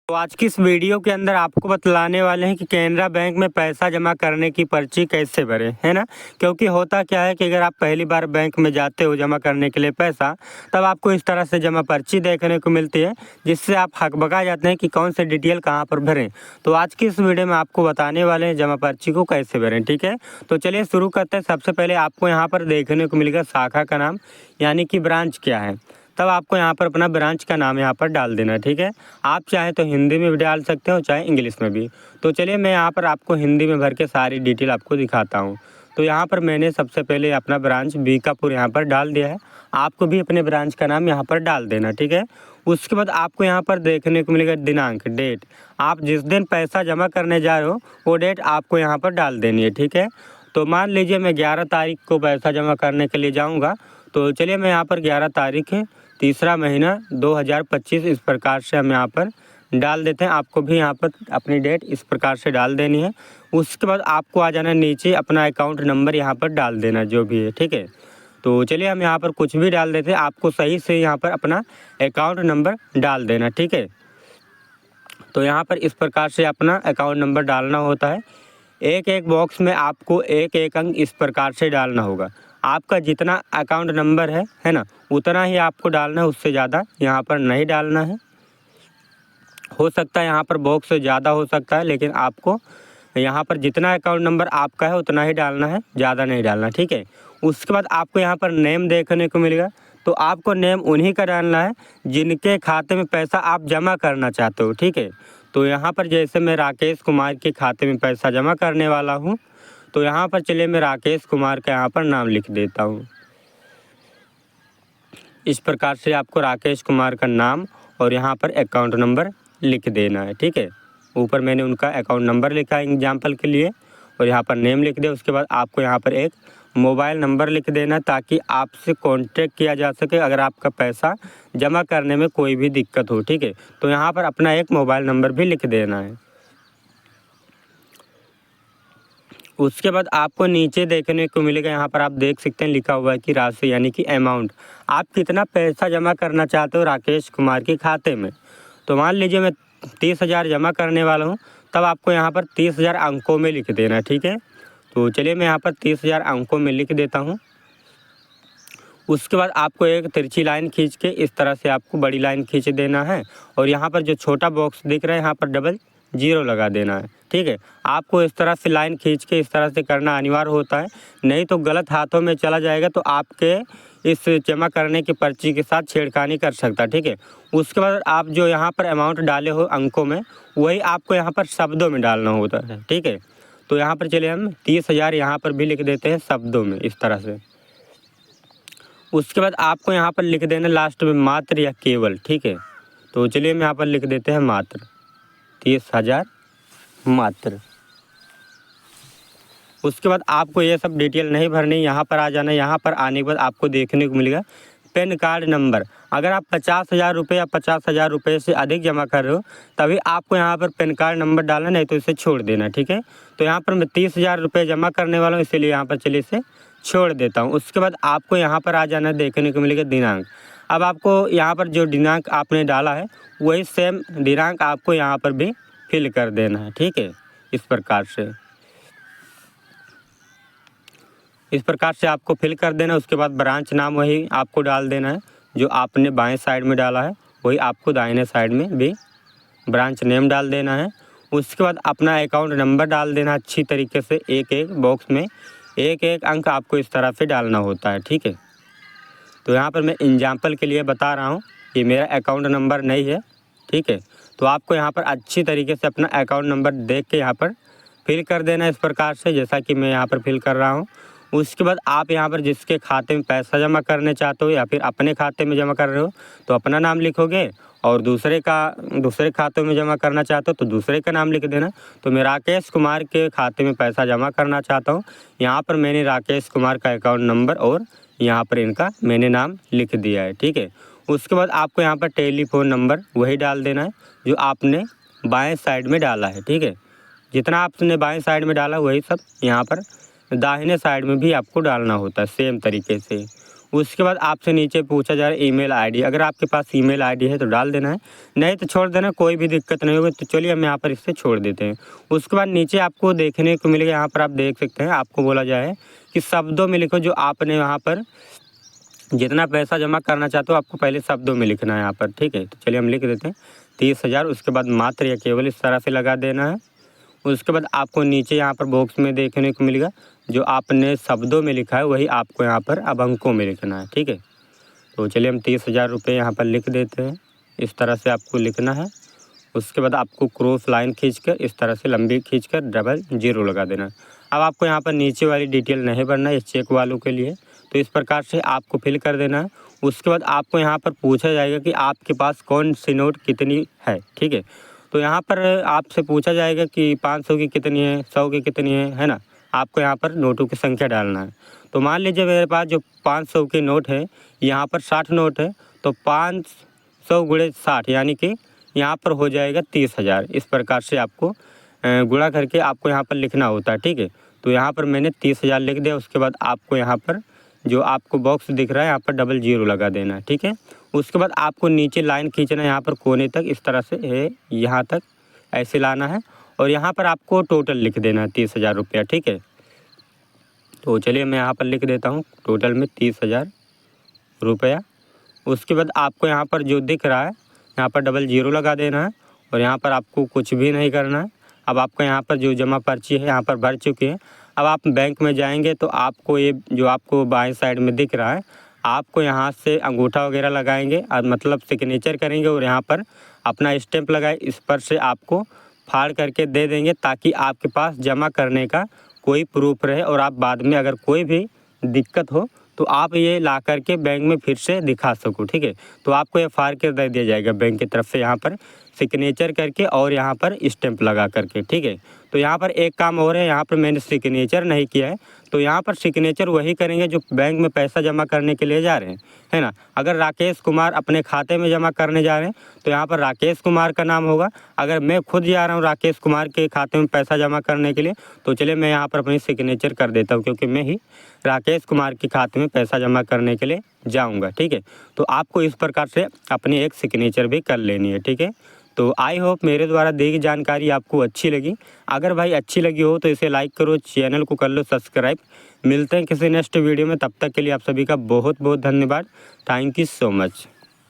तो आज की इस वीडियो के अंदर आपको बतलाने वाले हैं कि कैनरा बैंक में पैसा जमा करने की पर्ची कैसे भरें, है ना। क्योंकि होता क्या है कि अगर आप पहली बार बैंक में जाते हो जमा करने के लिए पैसा, तब आपको इस तरह से जमा पर्ची देखने को मिलती है, जिससे आप हकबका जाते हैं कि कौन से डिटेल कहाँ पर भरें। तो आज की इस वीडियो में आपको बताने वाले हैं जमा पर्ची को कैसे भरें, ठीक है। तो चलिए शुरू करते हैं। सबसे पहले आपको यहाँ पर देखने को मिलेगा शाखा का नाम, यानी कि ब्रांच क्या है। तब आपको यहाँ पर अपना ब्रांच का नाम यहाँ पर डाल देना है, ठीक है। आप चाहें तो हिंदी में भी डाल सकते हो, चाहे इंग्लिश में भी। तो चलिए मैं यहाँ पर आपको हिंदी में भर के सारी डिटेल आपको दिखाता हूँ। तो यहाँ पर मैंने सबसे पहले अपना ब्रांच बीकापुर यहाँ पर डाल दिया है। आपको भी अपने ब्रांच का नाम यहाँ पर डाल देना, ठीक है। उसके बाद आपको यहाँ पर देखने को मिलेगा दिनांक, डेट। आप जिस दिन पैसा जमा करने जा रहे हो वो डेट आपको यहाँ पर डाल देनी है, ठीक है। तो मान लीजिए मैं 11 तारीख को पैसा जमा करने के लिए जाऊँगा। तो चलिए मैं यहाँ पर 11 तारीख है, तीसरा महीना 2025 इस प्रकार से हम यहाँ पर डाल देते हैं। आपको भी यहाँ पर अपनी डेट इस प्रकार से डाल देनी है। उसके बाद आपको आ जाना नीचे, अपना अकाउंट नंबर यहाँ पर डाल देना जो भी है, ठीक है। तो चलिए हम यहाँ पर कुछ भी डाल देते हैं। आपको सही से यहाँ पर अपना अकाउंट नंबर डाल देना, ठीक है। तो यहाँ पर इस प्रकार से अपना अकाउंट नंबर डालना होता है। एक एक बॉक्स में आपको एक एक अंक इस प्रकार से डालना होगा। आपका जितना अकाउंट नंबर है ना, उतना ही आपको डालना है, उससे ज़्यादा यहाँ पर नहीं डालना है। हो सकता है यहाँ पर बॉक्स से ज़्यादा हो सकता है, लेकिन आपको यहाँ पर जितना अकाउंट नंबर आपका है उतना ही डालना है, ज़्यादा नहीं डालना, ठीक है। उसके बाद आपको यहाँ पर नेम देखने को मिलेगा। तो आपको नेम उन्हीं का डालना है जिनके खाते में पैसा आप जमा करना चाहते हो, ठीक है। तो यहाँ पर जैसे मैं राकेश कुमार के खाते में पैसा जमा करने वाला हूँ, तो यहाँ पर चलिए मैं राकेश कुमार का यहाँ पर नाम लिख देता हूँ। इस प्रकार से आपको राकेश कुमार का नाम और यहाँ पर अकाउंट नंबर लिख देना है, ठीक है। ऊपर मैंने उनका अकाउंट नंबर लिखा है एग्जाम्पल के लिए, और यहाँ पर नेम लिख दिया। उसके बाद आपको यहाँ पर एक मोबाइल नंबर लिख देना, ताकि आपसे कांटेक्ट किया जा सके अगर आपका पैसा जमा करने में कोई भी दिक्कत हो, ठीक है। तो यहाँ पर अपना एक मोबाइल नंबर भी लिख देना है। उसके बाद आपको नीचे देखने को मिलेगा, यहाँ पर आप देख सकते हैं लिखा हुआ है कि राशि, यानी कि अमाउंट। आप कितना पैसा जमा करना चाहते हो राकेश कुमार के खाते में। तो मान लीजिए मैं 30,000 जमा करने वाला हूँ, तब आपको यहाँ पर 30,000 अंकों में लिख देना है, ठीक है। तो चलिए मैं यहाँ पर 30,000 अंकों में लिख देता हूँ। उसके बाद आपको एक तिरछी लाइन खींच के इस तरह से आपको बड़ी लाइन खींच देना है, और यहाँ पर जो छोटा बॉक्स दिख रहा है यहाँ पर डबल जीरो लगा देना है, ठीक है। आपको इस तरह से लाइन खींच के इस तरह से करना अनिवार्य होता है, नहीं तो गलत हाथों में चला जाएगा तो आपके इस जमा करने की पर्ची के साथ छेड़खानी कर सकता है, ठीक है। उसके बाद आप जो यहाँ पर अमाउंट डाले हो अंकों में, वही आपको यहाँ पर शब्दों में डालना होता है, ठीक है। तो यहाँ पर चलिए हम 30,000 यहाँ पर भी लिख देते हैं शब्दों में इस तरह से। उसके बाद आपको यहाँ पर लिख देना लास्ट में मात्र या केवल, ठीक है। तो चलिए हम यहाँ पर लिख देते हैं मात्र 30,000 मात्र। उसके बाद आपको ये सब डिटेल नहीं भरनी, यहाँ पर आ जाना। यहाँ पर आने के बाद आपको देखने को मिलेगा पैन कार्ड नंबर। अगर आप 50,000 रुपये या 50,000 रुपये से अधिक जमा कर रहे हो, तभी आपको यहाँ पर पैन कार्ड नंबर डालना, नहीं तो इसे छोड़ देना, ठीक है। तो यहाँ पर मैं 30,000 रुपये जमा करने वाला हूँ, इसीलिए यहाँ पर चलिए इसे छोड़ देता हूँ। उसके बाद आपको यहाँ पर आ जाना, देखने को मिलेगा दिनांक। अब आपको यहाँ पर जो दिनांक आपने डाला है वही सेम दिनांक आपको यहाँ पर भी फिल कर देना है, ठीक है। इस प्रकार से आपको फिल कर देना। उसके बाद ब्रांच नाम वही आपको डाल देना है, जो आपने बाएं साइड में डाला है वही आपको दाहिने साइड में भी ब्रांच नेम डाल देना है। उसके बाद अपना अकाउंट नंबर डाल देना अच्छी तरीके से। एक एक बॉक्स में एक एक अंक आपको इस तरह से डालना होता है, ठीक है। तो यहाँ पर मैं एग्जाम्पल के लिए बता रहा हूँ, ये मेरा अकाउंट नंबर नहीं है, ठीक है। तो आपको यहाँ पर अच्छी तरीके से अपना अकाउंट नंबर देख के यहाँ पर फिल कर देना इस प्रकार से, जैसा कि मैं यहाँ पर फिल कर रहा हूँ। उसके बाद आप यहाँ पर जिसके खाते में पैसा जमा करने चाहते हो या फिर अपने खाते में जमा कर रहे हो तो अपना नाम लिखोगे, और दूसरे खाते में जमा करना चाहते हो तो दूसरे का नाम लिख देना। तो मैं राकेश कुमार के खाते में पैसा जमा करना चाहता हूँ, यहाँ पर मैंने राकेश कुमार का अकाउंट नंबर और यहाँ पर इनका मैंने नाम लिख दिया है, ठीक है। उसके बाद आपको यहाँ पर टेलीफोन नंबर वही डाल देना है जो आपने बाएं साइड में डाला है, ठीक है। जितना आपने बाएं साइड में डाला वही सब यहाँ पर दाहिने साइड में भी आपको डालना होता है सेम तरीके से। उसके बाद आपसे नीचे पूछा जा रहा है ईमेल आईडी, अगर आपके पास ईमेल आईडी है तो डाल देना है, नहीं तो छोड़ देना, कोई भी दिक्कत नहीं होगी। तो चलिए हम यहाँ पर इससे छोड़ देते हैं। उसके बाद नीचे आपको देखने को मिलेगा, यहाँ पर आप देख सकते हैं, आपको बोला जाए कि शब्दों में लिखो जो आपने वहाँ पर जितना पैसा जमा करना चाहते हो आपको पहले शब्दों में लिखना है यहाँ पर, ठीक है। तो चलिए हम लिख देते हैं 30,000, उसके बाद मात्र या केवल इस तरह से लगा देना है। उसके बाद आपको नीचे यहाँ पर बॉक्स में देखने को मिलेगा जो आपने शब्दों में लिखा है वही आपको यहाँ पर अब अंकों में लिखना है, ठीक है। तो चलिए हम 30,000 रुपये यहाँ पर लिख देते हैं, इस तरह से आपको लिखना है। उसके बाद आपको क्रॉस लाइन खींचकर इस तरह से लंबी खींचकर डबल जीरो लगा देना है। अब आपको यहाँ पर नीचे वाली डिटेल नहीं भरना है, चेक वालों के लिए, तो इस प्रकार से आपको फिल कर देना है। उसके बाद आपको यहाँ पर पूछा जाएगा कि आपके पास कौन सी नोट कितनी है, ठीक है। तो यहाँ पर आपसे पूछा जाएगा कि 500 की कितनी है, 100 की कितनी है ना। आपको यहाँ पर नोटों की संख्या डालना है। तो मान लीजिए मेरे पास जो 500 की नोट है, यहाँ पर 60 नोट है, तो 500 गुणे 60 यानी कि यहाँ पर हो जाएगा 30,000। इस प्रकार से आपको गुणा करके आपको यहाँ पर लिखना होता है, ठीक है। तो यहाँ पर मैंने 30,000 लिख दिया। उसके बाद आपको यहाँ पर जो आपको बॉक्स दिख रहा है यहाँ पर डबल जीरो लगा देना है, ठीक है। उसके बाद आपको नीचे लाइन खींचना है यहाँ पर कोने तक, इस तरह से है यहाँ तक ऐसे लाना है और यहाँ पर आपको टोटल लिख देना है 30,000 रुपया, ठीक है। तो चलिए मैं यहाँ पर लिख देता हूँ टोटल में 30,000 रुपया। उसके बाद आपको यहाँ पर जो दिख रहा है यहाँ पर डबल जीरो लगा देना है और यहाँ पर आपको कुछ भी नहीं करना है। अब आपका यहाँ पर जो जमा पर्ची है यहाँ पर भर चुकी है। अब आप बैंक में जाएंगे तो आपको ये जो आपको बाएं साइड में दिख रहा है, आपको यहाँ से अंगूठा वगैरह लगाएंगे और मतलब सिग्नेचर करेंगे और यहाँ पर अपना स्टैंप लगाए, इस पर से आपको फाड़ करके दे देंगे ताकि आपके पास जमा करने का कोई प्रूफ रहे और आप बाद में अगर कोई भी दिक्कत हो तो आप ये ला करके बैंक में फिर से दिखा सको, ठीक है। तो आपको ये फाड़ कर दे दिया जाएगा बैंक की तरफ से, यहाँ पर सिग्नेचर करके और यहाँ पर स्टैंप लगा करके, ठीक है। तो यहाँ पर एक काम और है, यहाँ पर मैंने सिग्नेचर नहीं किया है, तो यहाँ पर सिग्नेचर वही करेंगे जो बैंक में पैसा जमा करने के लिए जा रहे हैं, है ना। अगर राकेश कुमार अपने खाते में जमा करने जा रहे हैं तो यहाँ पर राकेश कुमार का नाम होगा। अगर मैं खुद जा रहा हूँ राकेश कुमार के खाते में पैसा जमा करने के लिए तो चलिए मैं यहाँ पर अपनी सिग्नेचर कर देता हूँ, क्योंकि मैं ही राकेश कुमार के खाते में पैसा जमा करने के लिए जाऊँगा, ठीक है। तो आपको इस प्रकार से अपनी एक सिग्नेचर भी कर लेनी है, ठीक है। तो आई होप मेरे द्वारा दी गई जानकारी आपको अच्छी लगी। अगर भाई अच्छी लगी हो तो इसे लाइक करो, चैनल को कर लो सब्सक्राइब। मिलते हैं किसी नेक्स्ट वीडियो में, तब तक के लिए आप सभी का बहुत बहुत धन्यवाद। Thank you so much.